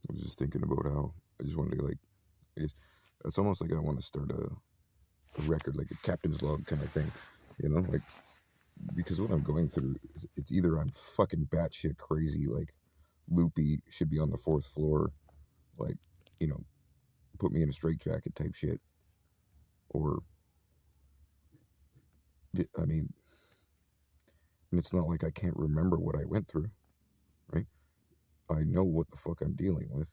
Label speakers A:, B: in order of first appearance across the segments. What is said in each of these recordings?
A: I was just thinking about how I just wanted to, like, I guess it's almost like I want to start a record, like a captain's log kind of thing, like, because what I'm going through is it's either I'm fucking batshit crazy, like loopy, should be on the fourth floor, like, you know, put me in a straitjacket type shit, or, I mean, and it's not like I can't remember what I went through, right? I know what the fuck I'm dealing with.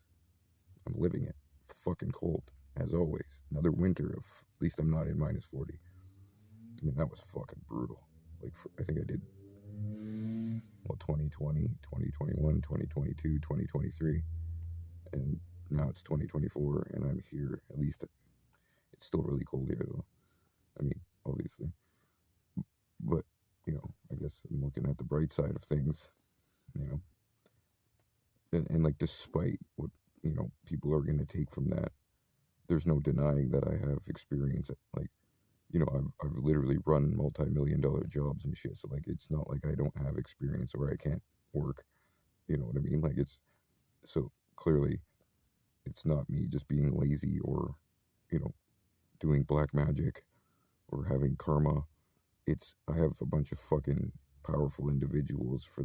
A: I'm living it. Fucking cold, as always. Another winter of, at least I'm not in -40. I mean, that was fucking brutal. Like, I think I did, well, 2020, 2021, 2022, 2023, and now it's 2024, and I'm here. At least it's still really cold here, though. I mean, obviously. But, I guess I'm looking at the bright side of things, you know. And like, despite what, people are going to take from that, there's no denying that I have experience. Like, I've literally run multi-million-dollar jobs and shit. So, like, it's not like I don't have experience or I can't work. You know what I mean? Like, so clearly it's not me just being lazy or, you know, doing black magic or having karma. I have a bunch of fucking powerful individuals for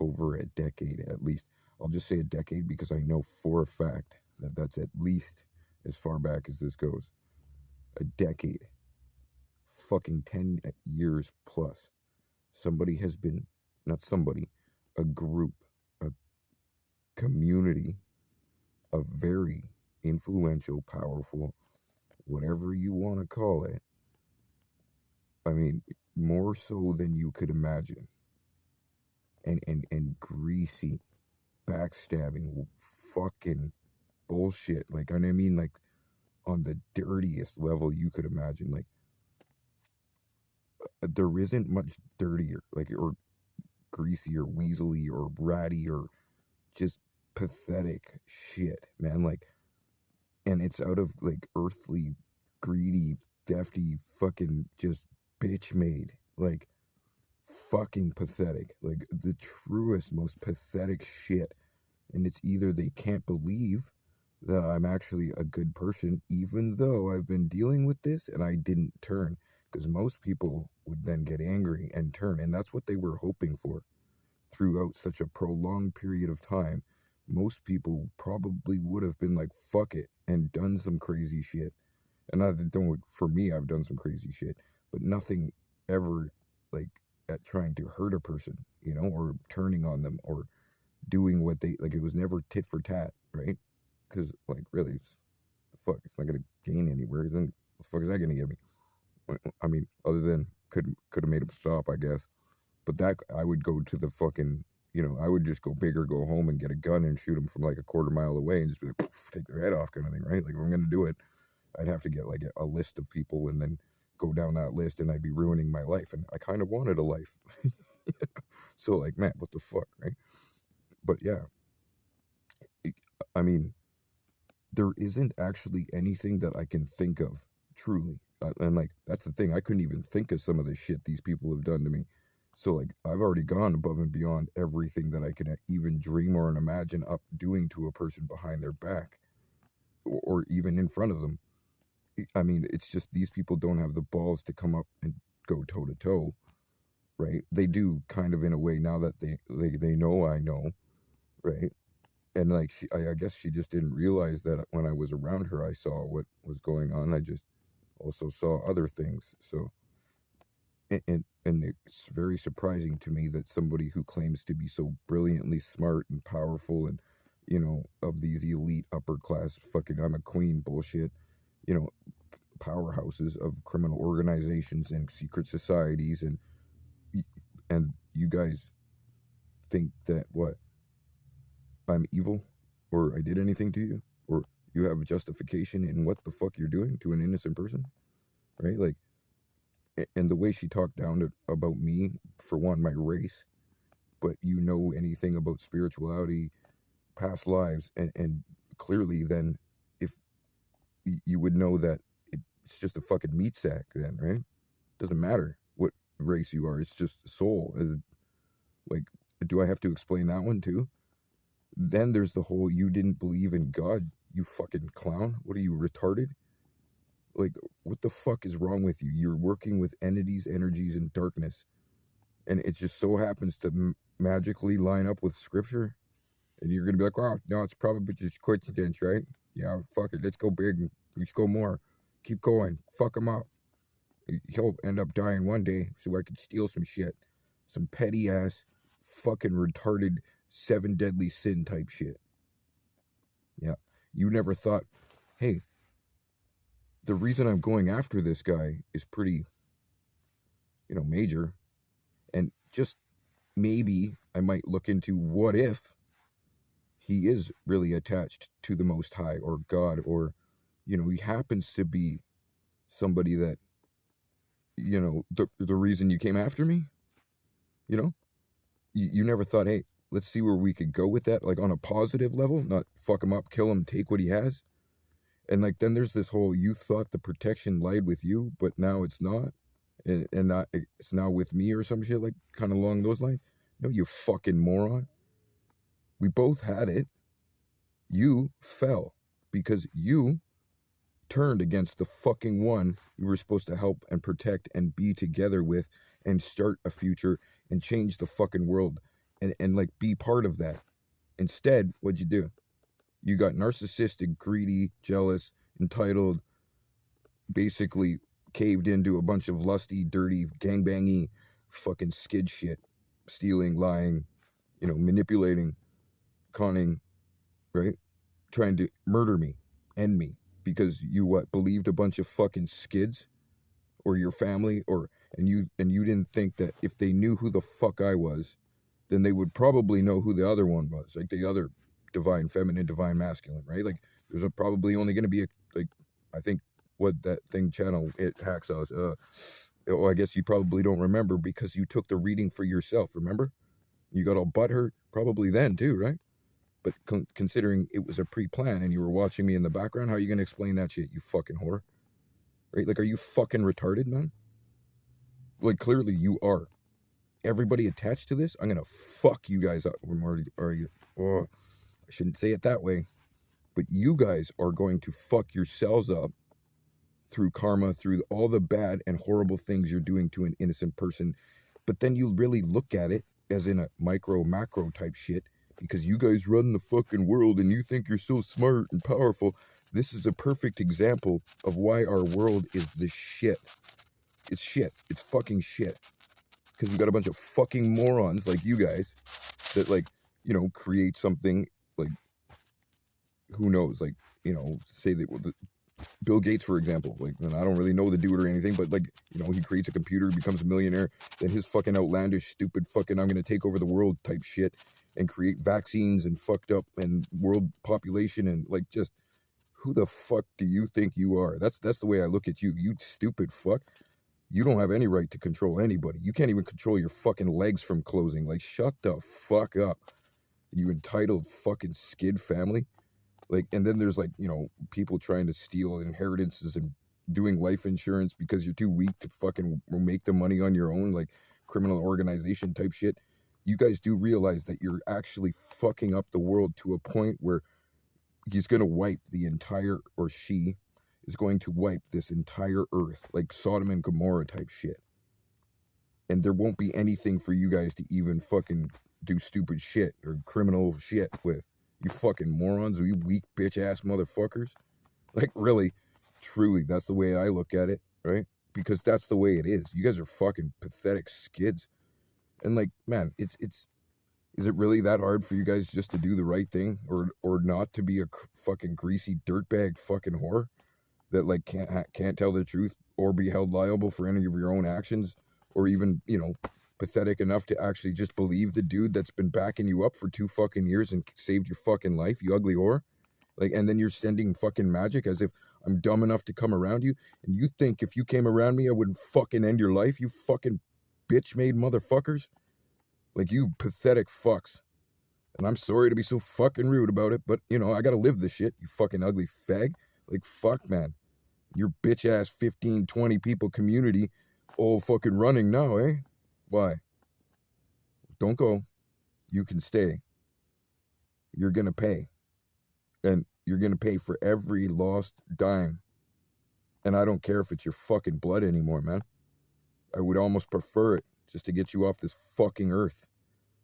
A: over a decade at least. I'll just say a decade because I know for a fact that that's at least as far back as this goes. A decade. Fucking 10 years plus. Somebody has been, not somebody, a group, a community of very influential, powerful, whatever you want to call it. I mean, more so than you could imagine. And greasy, backstabbing, fucking bullshit. Like, I mean, like, on the dirtiest level you could imagine. Like, there isn't much dirtier, like, or greasy or weaselly or ratty or just pathetic shit, man. Like, and it's out of, like, earthly, greedy, defty, fucking just bitch made. Like, fucking pathetic. Like, the truest, most pathetic shit. And it's either they can't believe that I'm actually a good person, even though I've been dealing with this and I didn't turn. Because most people would then get angry and turn. And that's what they were hoping for throughout such a prolonged period of time. Most people probably would have been like, fuck it, and done some crazy shit. And for me, I've done some crazy shit, but nothing ever like at trying to hurt a person, or turning on them or doing what they like. It was never tit for tat, right? Because, like, really, it's not gonna gain anywhere. Then what the fuck is that gonna get me? I mean, other than could have made him stop, I guess. But that, I would go to the fucking, I would just go big or go home and get a gun and shoot them from like a quarter mile away and just be like, take their head off kind of thing, right? Like, if I'm gonna do it, I'd have to get like a list of people and then go down that list, and I'd be ruining my life. And I kind of wanted a life. So, like, man, what the fuck, right? But yeah, I mean, there isn't actually anything that I can think of, truly. And, like, that's the thing. I couldn't even think of some of the shit these people have done to me. So, like, I've already gone above and beyond everything that I can even dream or imagine up doing to a person behind their back, or even in front of them. I mean, it's just these people don't have the balls to come up and go toe to toe, right? They do, kind of, in a way, now that they know I know, right? And, like, I guess she just didn't realize that when I was around her, I saw what was going on. I just also saw other things. So, and it's very surprising to me that somebody who claims to be so brilliantly smart and powerful and, of these elite upper class fucking I'm a queen bullshit, powerhouses of criminal organizations and secret societies, and you guys think that what, I'm evil, or I did anything to you, or you have justification in what the fuck you're doing to an innocent person, right? Like, and the way she talked down about me, for one, my race, but anything about spirituality, past lives, and clearly then, if you would know that it's just a fucking meat sack then, right? Doesn't matter what race you are, it's just soul. Is, like, do I have to explain that one too? Then there's the whole you didn't believe in God, you fucking clown. What are you, retarded? Like, what the fuck is wrong with you? You're working with entities, energies, and darkness. And it just so happens to magically line up with scripture. And you're going to be like, wow, no, it's probably just coincidence, right? Yeah, fuck it. Let's go big. Let's go more. Keep going. Fuck him up. He'll end up dying one day so I can steal some shit. Some petty ass, fucking retarded 7 deadly sin type shit. Yeah. You never thought, hey, the reason I'm going after this guy is pretty, major. And just maybe I might look into what if he is really attached to the Most High or God, or, he happens to be somebody that, the reason you came after me, you know? You never thought, hey, let's see where we could go with that, like on a positive level, not fuck him up, kill him, take what he has. And like, then there's this whole, you thought the protection lied with you, but now it's not. And not, it's now with me or some shit, like kind of along those lines. No, you fucking moron. We both had it. You fell because you turned against the fucking one you were supposed to help and protect and be together with and start a future and change the fucking world and like be part of that. Instead, what'd you do? You got narcissistic, greedy, jealous, entitled, basically caved into a bunch of lusty, dirty, gangbangy, fucking skid shit, stealing, lying, manipulating, conning, right? Trying to murder me, end me, because you believed a bunch of fucking skids, or your family, and you didn't think that if they knew who the fuck I was, then they would probably know who the other one was, like the other divine feminine, divine masculine, right? Like there's probably only going to be I think what that thing channel it hacks us. I guess you probably don't remember because you took the reading for yourself. Remember, you got all butthurt probably then too, right? But considering it was a pre-plan and you were watching me in the background, how are you going to explain that shit, you fucking whore? Right? Like, are you fucking retarded, man? Like, clearly you are. Everybody attached to this, I'm going to fuck you guys up. I shouldn't say it that way. But you guys are going to fuck yourselves up through karma, through all the bad and horrible things you're doing to an innocent person. But then you really look at it as in a micro, macro type shit, because you guys run the fucking world and you think you're so smart and powerful. This is a perfect example of why our world is the shit. It's shit. It's fucking shit. Because we've got a bunch of fucking morons like you guys that, like, create something like, who knows, like, say that Bill Gates, for example, like, and I don't really know the dude or anything, but like, he creates a computer, becomes a millionaire, then his fucking outlandish, stupid fucking, I'm going to take over the world type shit and create vaccines and fucked up and world population and like, just who the fuck do you think you are? That's the way I look at you, you stupid fuck. You don't have any right to control anybody. You can't even control your fucking legs from closing. Like, shut the fuck up, you entitled fucking skid family. Like, and then there's like, people trying to steal inheritances and doing life insurance because you're too weak to fucking make the money on your own, like criminal organization type shit. You guys do realize that you're actually fucking up the world to a point where he's going to wipe the entire, or she is going to wipe this entire earth, like Sodom and Gomorrah type shit. And there won't be anything for you guys to even fucking do stupid shit or criminal shit with. You fucking morons, you weak bitch ass motherfuckers. Like, really, truly, that's the way I look at it, right? Because that's the way it is. You guys are fucking pathetic skids. And like, man, is it really that hard for you guys just to do the right thing, or not to be a fucking greasy dirtbag fucking whore that like can't tell the truth or be held liable for any of your own actions, or even, pathetic enough to actually just believe the dude that's been backing you up for 2 fucking years and saved your fucking life, you ugly whore? Like, and then you're sending fucking magic as if I'm dumb enough to come around you, and you think if you came around me I wouldn't fucking end your life, you fucking bitch-made motherfuckers? Like, you pathetic fucks. And I'm sorry to be so fucking rude about it, but, I gotta live this shit, you fucking ugly fag. Like, fuck, man. Your bitch-ass 15, 20 people community all fucking running now, eh? Why? Don't go. You can stay. you're going to pay. And you're going to pay for every lost dime. And I don't care if it's your fucking blood anymore, man. I would almost prefer it just to get you off this fucking earth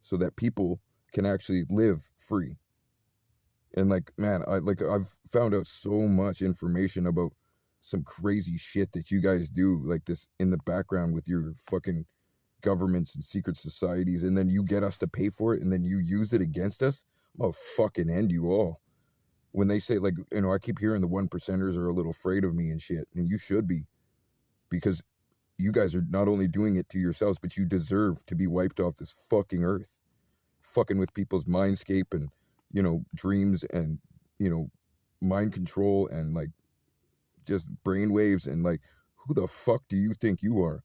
A: so that people can actually live free. And like, man, I've found out so much information about some crazy shit that you guys do like this in the background with your fucking governments and secret societies, and then you get us to pay for it, and then you use it against us. I'll fucking end you all. When they say, like, you know, I keep hearing the 1%ers are a little afraid of me and shit, and you should be, because you guys are not only doing it to yourselves, but you deserve to be wiped off this fucking earth, fucking with people's mindscape and, you know, dreams and, you know, mind control and like just brain waves, and like, who the fuck do you think you are?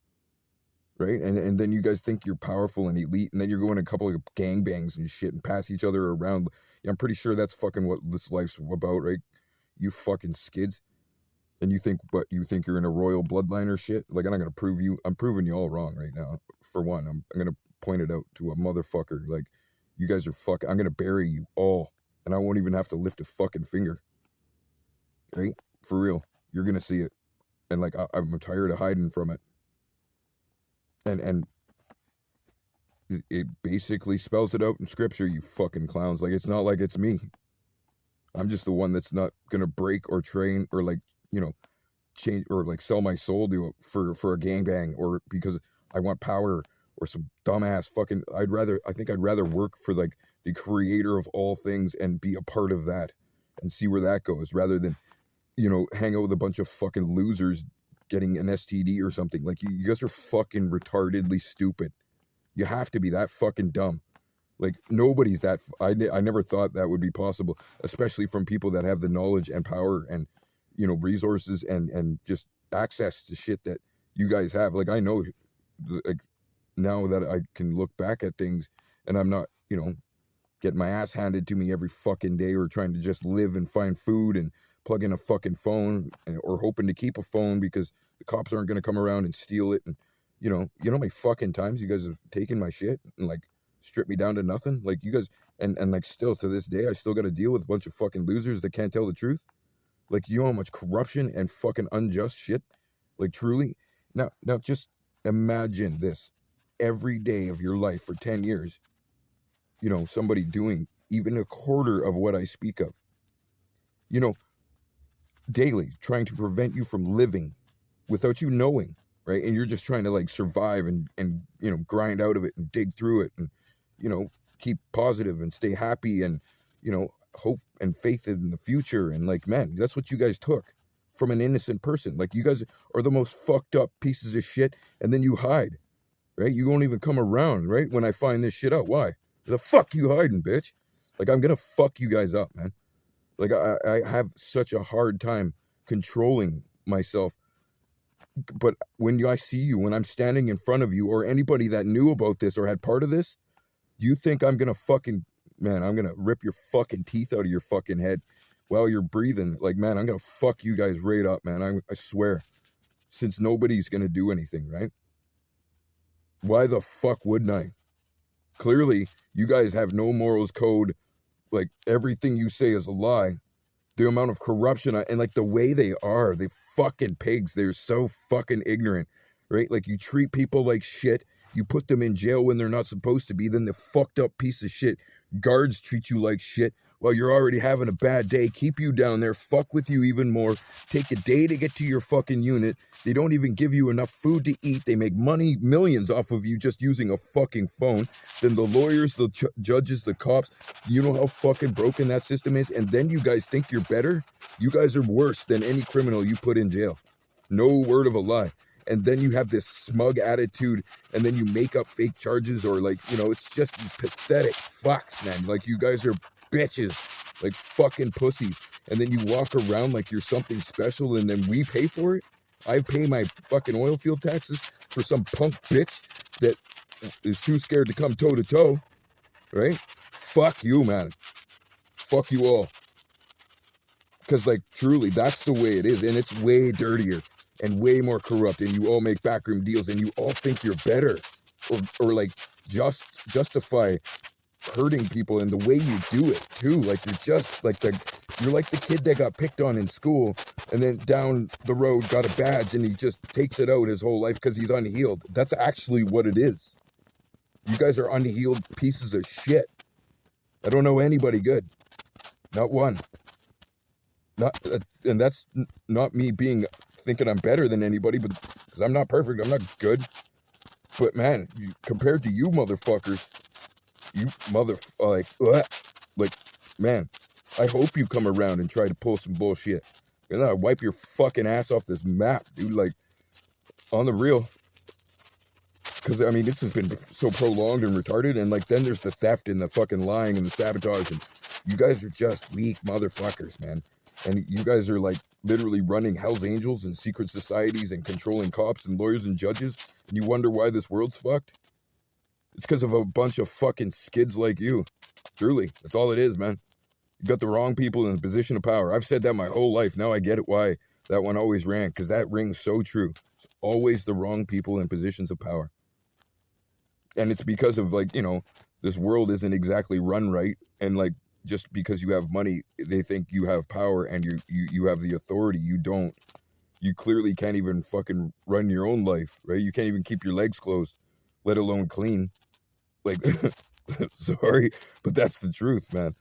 A: Right? And then you guys think you're powerful and elite, and then you're going a couple of gangbangs and shit and pass each other around. Yeah, I'm pretty sure that's fucking what this life's about, right? You fucking skids. And you think, what, you think you're in a royal bloodline or shit? Like, I'm not gonna prove you, I'm proving you all wrong right now. For one, I'm gonna point it out to a motherfucker. Like, you guys are I'm gonna bury you all, and I won't even have to lift a fucking finger. Right? For real. You're gonna see it. And like, I'm tired of hiding from it. And it basically spells it out in scripture, you fucking clowns. Like, it's not like it's me. I'm just the one that's not gonna break or train or, like, you know, change or like sell my soul to it for a gangbang, or because I want power or some dumbass fucking. I think I'd rather work for like the creator of all things and be a part of that and see where that goes, rather than, you know, hang out with a bunch of fucking losers getting an STD or something. Like, you guys are fucking retardedly stupid. You have to be that fucking dumb. Like, nobody's that. I never thought that would be possible, especially from people that have the knowledge and power and, you know, resources and just access to shit that you guys have. Like, I know, like, now that I can look back at things and I'm not, you know, getting my ass handed to me every fucking day, or trying to just live and find food and plug in a fucking phone, or hoping to keep a phone because the cops aren't going to come around and steal it. And, you know how many fucking times you guys have taken my shit and like stripped me down to nothing? Like, you guys, and like, still to this day, I still got to deal with a bunch of fucking losers that can't tell the truth. Like, you know how much corruption and fucking unjust shit, like, truly. Now just imagine this. Every day of your life for 10 years, you know, somebody doing even a quarter of what I speak of, you know, daily, trying to prevent you from living without you knowing, right? And you're just trying to like survive and you know, grind out of it and dig through it and, you know, keep positive and stay happy and, you know, hope and faith in the future. And like, man, that's what you guys took from an innocent person. Like, you guys are the most fucked up pieces of shit, and then you hide, right? You won't even come around, right, when I find this shit out. Why? The fuck you hiding, bitch? Like, I'm gonna fuck you guys up, man. Like, I have such a hard time controlling myself. But when I see you, when I'm standing in front of you, or anybody that knew about this or had part of this, you think I'm gonna fucking, man, I'm gonna rip your fucking teeth out of your fucking head while you're breathing. Like, man, I'm gonna fuck you guys right up, man. I swear. Since nobody's gonna do anything, right? Why the fuck wouldn't I? Clearly, you guys have no morals code. Like, everything you say is a lie. The amount of corruption and like the way they fucking pigs. They're so fucking ignorant, right? Like, you treat people like shit. You put them in jail when they're not supposed to be. Then the fucked up piece of shit guards treat you like shit while you're already having a bad day, keep you down there, fuck with you even more, take a day to get to your fucking unit. They don't even give you enough food to eat. They make money, millions off of you just using a fucking phone. Then the lawyers, the judges, the cops, you know how fucking broken that system is? And then you guys think you're better? You guys are worse than any criminal you put in jail. No word of a lie. And then you have this smug attitude, and then you make up fake charges, or like, you know, it's just pathetic fucks, man. Like, you guys are bitches, like fucking pussies. And then you walk around like you're something special, and then we pay for it. I pay my fucking oil field taxes for some punk bitch that is too scared to come toe to toe, right? Fuck you, man. Fuck you all. Because, like, truly, that's the way it is, and it's way dirtier and way more corrupt, and you all make backroom deals, and you all think you're better, or like justify hurting people, and the way you do it too. Like you're like the kid that got picked on in school and then down the road got a badge and he just takes it out his whole life because he's unhealed. That's actually what it is. You guys are unhealed pieces of shit. I don't know anybody good. Not one. And that's not me thinking I'm better than anybody, but because I'm not perfect, I'm not good. But man, compared to you motherfuckers, man, I hope you come around and try to pull some bullshit. Wipe your fucking ass off this map, dude. Like, on the real. Because, I mean, this has been so prolonged and retarded. And, like, then there's the theft and the fucking lying and the sabotage. And you guys are just weak motherfuckers, man. And you guys are, like, literally running Hell's Angels and secret societies and controlling cops and lawyers and judges. And you wonder why this world's fucked? It's because of a bunch of fucking skids like you. Truly. That's all it is, man. You got the wrong people in a position of power. I've said that my whole life. Now I get it why that one always ran. Because that rings so true. It's always the wrong people in positions of power. And it's because of, like, you know, this world isn't exactly run right. And, like, just because you have money, they think you have power and you have the authority. You don't. You clearly can't even fucking run your own life, right? You can't even keep your legs closed, let alone clean. Like, sorry, but that's the truth, man.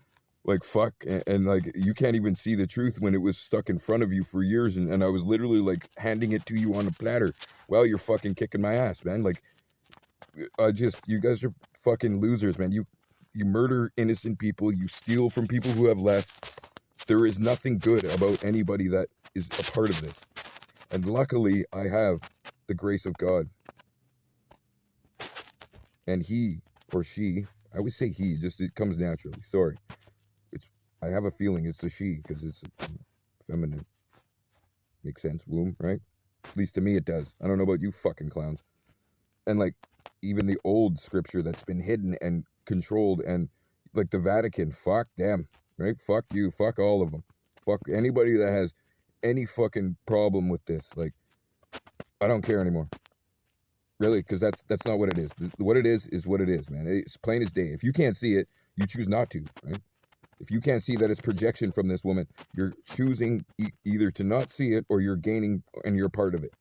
A: Like, fuck. And like, you can't even see the truth when it was stuck in front of you for years. And I was literally, like, handing it to you on a platter while you're fucking kicking my ass, man. Like, you guys are fucking losers, man. You murder innocent people. You steal from people who have less. There is nothing good about anybody that is a part of this. And luckily, I have the grace of God. And he or she, I always say he, just it comes naturally. Sorry. I have a feeling it's a she because it's feminine. Makes sense, womb, right? At least to me it does. I don't know about you fucking clowns. And like, even the old scripture that's been hidden and controlled, and like the Vatican, fuck them, right? Fuck you, fuck all of them. Fuck anybody that has any fucking problem with this. Like, I don't care anymore. Really, because that's not what it is. What it is what it is, man. It's plain as day. If you can't see it, you choose not to, right? If you can't see that it's projection from this woman, you're choosing either to not see it or you're gaining and you're part of it.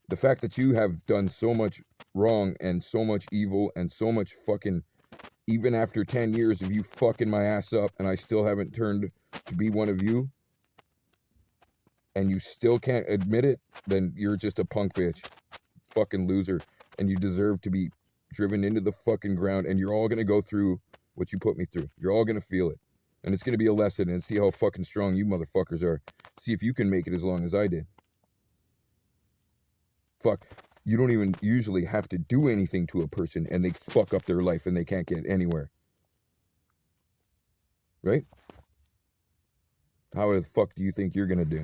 A: The fact that you have done so much wrong and so much evil and so much fucking, even after 10 years of you fucking my ass up and I still haven't turned to be one of you, and you still can't admit it, then you're just a punk bitch. Fucking loser. And you deserve to be driven into the fucking ground, and you're all going to go through what you put me through. You're all going to feel it. And it's going to be a lesson, and see how fucking strong you motherfuckers are. See if you can make it as long as I did. Fuck. You don't even usually have to do anything to a person, and they fuck up their life, and they can't get anywhere. Right? How the fuck do you think you're going to do?